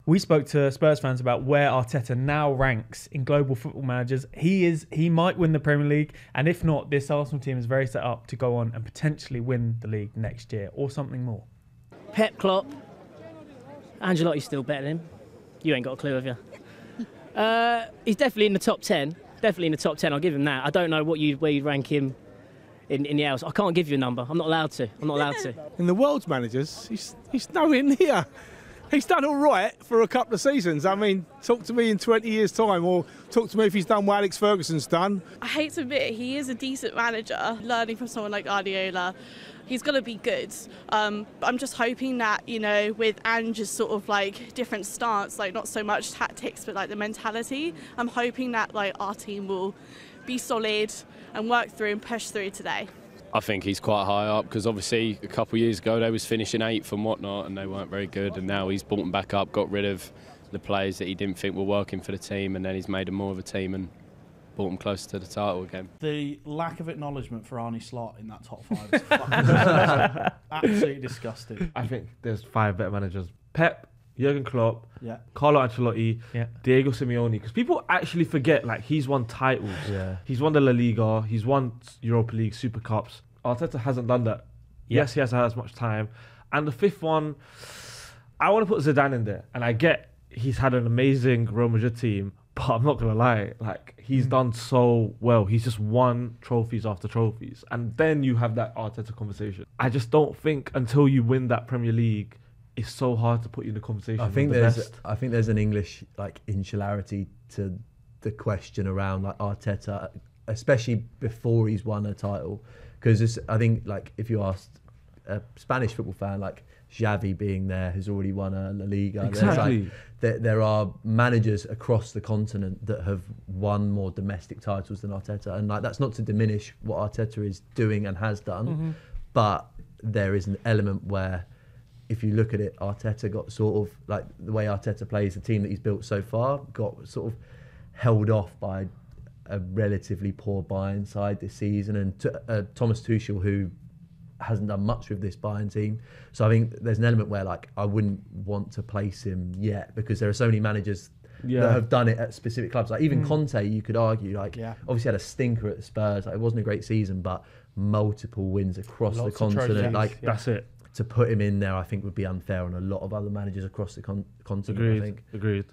We spoke to Spurs fans about where Arteta now ranks in global football managers. He might win the Premier League, and if not, this Arsenal team is very set up to go on and potentially win the league next year or something more. Pep, Klopp, Ancelotti's still better than him. You ain't got a clue, have you? He's definitely in the top 10. Definitely in the top 10. I'll give him that. I don't know where you'd rank him in the else. I can't give you a number. I'm not allowed to. In the world's managers, he's nowhere near. He's done all right for a couple of seasons. I mean, talk to me in 20 years' time, or talk to me if he's done what Alex Ferguson's done. I hate to admit it, he is a decent manager. Learning from someone like Guardiola, he's going to be good. I'm just hoping that, with Ange's sort of like different stance, like not so much tactics, but like the mentality, I'm hoping that like our team will be solid and work through and push through today. I think he's quite high up because obviously a couple of years ago they was finishing 8th and whatnot and they weren't very good, and now he's brought them back up, got rid of the players that he didn't think were working for the team, and then he's made them more of a team and brought them closer to the title again. The lack of acknowledgement for Arne Slot in that top 5 is fucking absolutely disgusting. I think there's 5 better managers. Pep, Jurgen Klopp, Yeah. Carlo Ancelotti, Yeah. Diego Simeone. Because people actually forget, like, he's won titles. Yeah. He's won the La Liga. He's won Europa League, Super Cups. Arteta hasn't done that. Yeah. Yes, he hasn't had as much time. And the 5th one, I want to put Zidane in there. And I get he's had an amazing Real Madrid team, but I'm not going to lie. Like, he's done so well. He's just won trophies after trophies. And then you have that Arteta conversation. I just don't think until you win that Premier League, it's so hard to put you in the conversation. I think with there's an English like insularity to the question around like Arteta, especially before he's won a title. Because I think like if you asked a Spanish football fan, like Xavi being there, has already won a La Liga. Exactly. There are managers across the continent that have won more domestic titles than Arteta, and like that's not to diminish what Arteta is doing and has done, but there is an element where, if you look at it, Arteta got sort of like the way Arteta plays the team that he's built so far, got sort of held off by a relatively poor Bayern side this season, and Thomas Tuchel, who hasn't done much with this Bayern team. So I think there's an element where like I wouldn't want to place him yet, because there are so many managers that have done it at specific clubs. Like even Conte, you could argue, like obviously had a stinker at the Spurs. Like, it wasn't a great season, but multiple wins across the continent. Like that's it. To put him in there, I think would be unfair on a lot of other managers across the continent. Agreed. I think. Agreed.